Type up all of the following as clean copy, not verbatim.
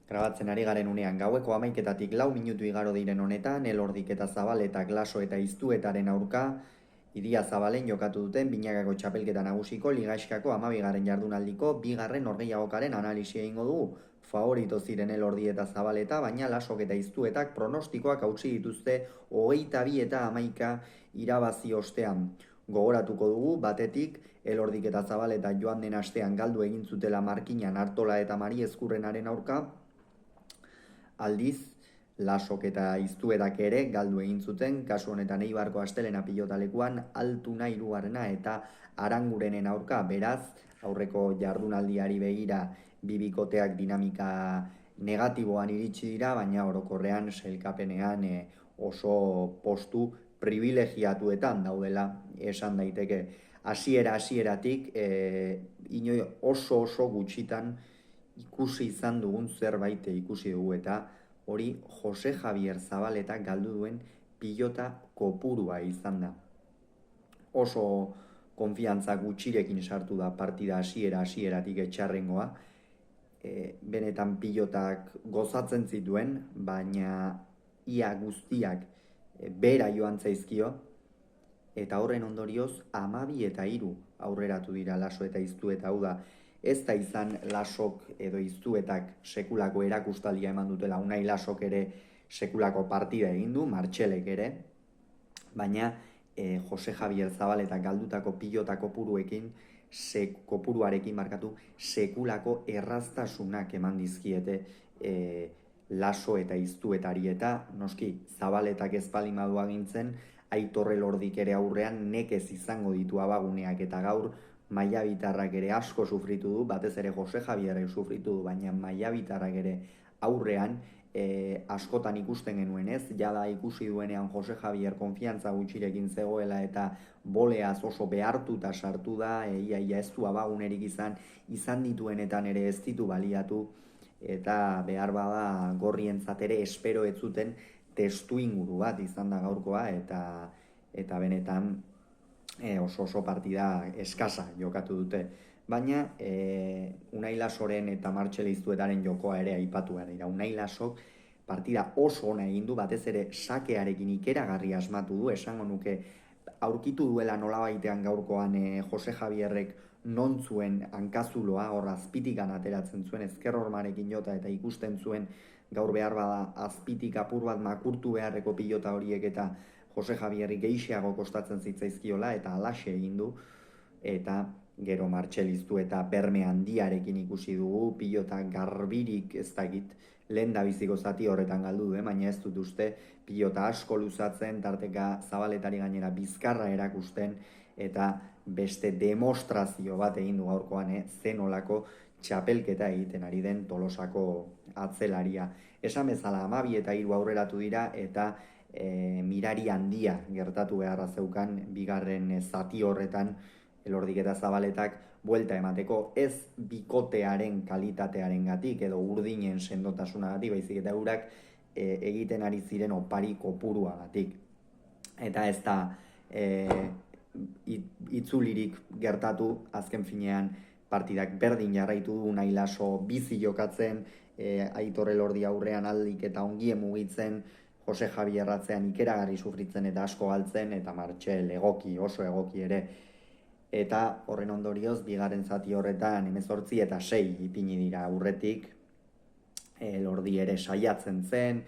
Grabatzen ari garen unean gaueko 11:04 igaro diren honetan, Elordik eta Zabaletak Laso eta Iztuetaren aurka, Idia Zabalen jokatu duten Binakako txapelketa nagusiko Ligaiskako 12. jardunaldiko bigarren norgehiagokaren analisia egingo dugu. Favorito ziren Elordi eta Zabaleta, baina Lasok eta Iztuetak pronostikoak hautsi dituzte 22 eta 11 irabazi ostean. Gogoratuko dugu, batetik, Elordik eta Zabaleta joan den astean galdu egin zutela Markinan Artola eta Mari Ezkurrenaren aurka, aldiz, Lasok eta Iztuetak ere galdu egin zuten, kasu honetan Eibarko Astelena pilotalekuan Altuna hirugarrena eta Arangurenen aurka, beraz, aurreko jardunaldiari begira bibikoteak dinamika negatiboan iritsi dira, baina orokorrean sailkapenean oso postu privilegiatuetan daudela esan daiteke. Hasieratik inoi oso gutxitan ikusi izan dugun zerbait ikusi dugu eta hori Jose Javier Zabaleta galdu duen pilota kopurua izan da. Oso konfiantza gutxirekin sartu da partida hasieratik etxarrengoa. Benetan pilotak gozatzen zituen, baina ia guztiak bera joan zaizkio, eta horren ondorioz 12 eta 3 aurreratu dira Laso eta Iztueta, hau da, ez da izan Lasok edo Iztuetak sekulako erakustaldia eman dutela, Unai Lasok ere sekulako partida egin du, Martxelek ere, baina Jose Javier Zabaleta galdutako pilota kopuruarekin sekulako erraztasunak eman dizkiete Laso eta Iztuetari, eta noski Zabaletak ez baldin badu agintzen, Aitor Elordik ere aurrean nekez izango ditu abaguneak, eta gaur maiabitarrak ere asko sufritu du, batez ere Jose Javierrek sufritu du, baina maiabitarrak ere aurrean askotan ikusten genuen ez, jada ikusi duenean Jose Javier konfiantza gutxirekin zegoela eta boleaz oso behartuta sartu da, ia ez du abagunerik izan dituenetan ere ez ditu baliatu, eta behar bada gorrientzat ere espero ez zuten testu inguru bat izan da gaurkoa, eta benetan oso partida eskasa jokatu dute. Baina Unai Lasoren eta Martxel Iztuetaren jokoa ere aipatu behar dira. Unai Lasok partida oso ona egin du, batez ere sakearekin ikeragarri asmatu du, esango nuke aurkitu duela nolabaitean gaurkoan Jose Javierrek non zuen hankazuloa, hor azpitikan ateratzen zuen, ezker hormarekin jota, eta ikusten zuen gaur behar bada azpitik apur bat makurtu beharreko pilota horiek, eta Jose Javierri geixiago kostatzen zitzaizkiola, eta alaxe egin du, eta gero Martxel Iztueta berme handiarekin ikusi dugu, pilota garbirik ez dakit, lehen da biziko zati horretan galdu du, baina ez dut uste pilota asko luzatzen, tarteka Zabaletari gainera bizkarra erakusten, eta beste demostrazio bat egin du gaurkoan, zenolako txapelketa egiten ari den Tolosako atzelaria. Esan bezala 12 eta 3 aurreratu dira, eta mirari handia gertatu beharra zeukan bigarren zati horretan Elordik eta Zabaletak buelta emateko, ez bikotearen kalitatearen gatik edo urdinen sendotasunagatik, baizik eta eurak egiten ari ziren opari kopurua gatik. Eta ez da itzulirik gertatu, azken finean partidak berdin jarraitu du, Unai Laso bizi jokatzen, Aitor Elordi aurrean aldik eta ongien mugitzen, Jose Javier atzean ikeragarri sufritzen eta asko galtzen, eta Martxel oso egoki ere. Eta horren ondorioz, bigarren zati horretan 18 eta 6 ipini dira aurretik, Elordi ere saiatzen zen,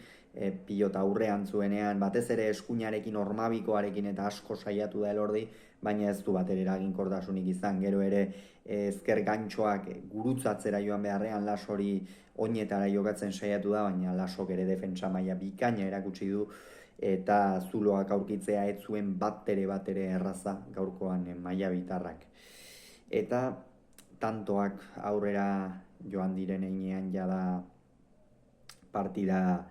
pilota aurrean zuenean, batez ere eskuinarekin, ormabikoarekin eta asko saiatu da Elordi, baina ez du bat ere eraginkortasunik izan, gero ere ezker gantxoak gurutzatzera joan beharrean Lasori oinetara jokatzen saiatu da, baina Lasok ere defentsa maila bikaina erakutsi du, eta zuloak aurkitzea ez zuen batere erraza gaurkoan maiabitarrak. Eta tantoak aurrera joan diren heinean jada partida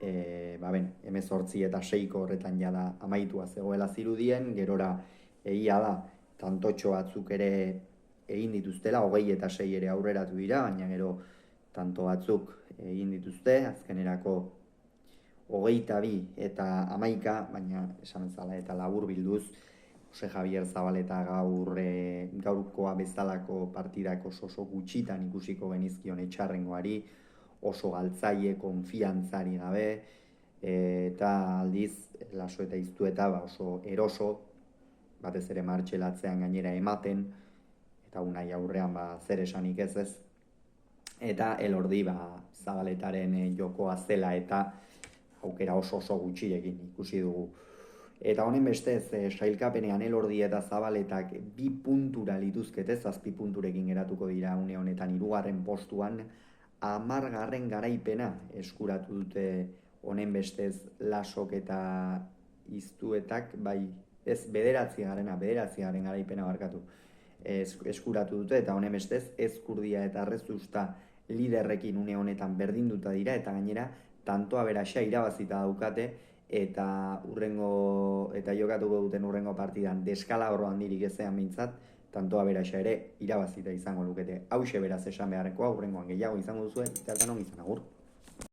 18 eta 6ko horretan jada amaitua zegoela zirudien, gerora egia da tantotxo batzuk ere egin dituztela, 20 eta 6 ere aurreratu dira, baina gero tanto batzuk egin dituzte, azkenerako 22 eta 11, baina esan bezala eta labur bilduz, Jose Javier Zabaleta gaurkoa bezalako partidako oso gutxitan ikusiko genizkion etxarrengoari, oso galtzaile, konfiantzari gabe, eta aldiz Laso eta Iztueta oso eroso, batez ere martxelatzean gainera ematen, eta Unai aurrean zer esanik ez. Eta Elordi Zabaletaren jokoa zela eta aukera oso gutxirekin ikusi dugu. Eta honen bestez, sailkapenean Elordi eta Zabaletak 2 puntura lituzkete, 7 punturekin geratuko dira une honetan 3. postuan, 10. garaipena eskuratu dute honen bestez Lasok eta Iztuetak, bai, ez 9. garaipena barkatu eskuratu dute, eta honen bestez Ezkurdia eta Errezusta liderrekin une honetan berdinduta dira, eta gainera tantoa beraxa irabazita daukate, eta jokatuko duten urrengo partidan deskalabro handirik ezean mintzat, tantoa beraxa ere irabazita izango lukete. Hauxe beraz esan beharrekoa, urrengoan gehiago izango duzue, eta non izan agur.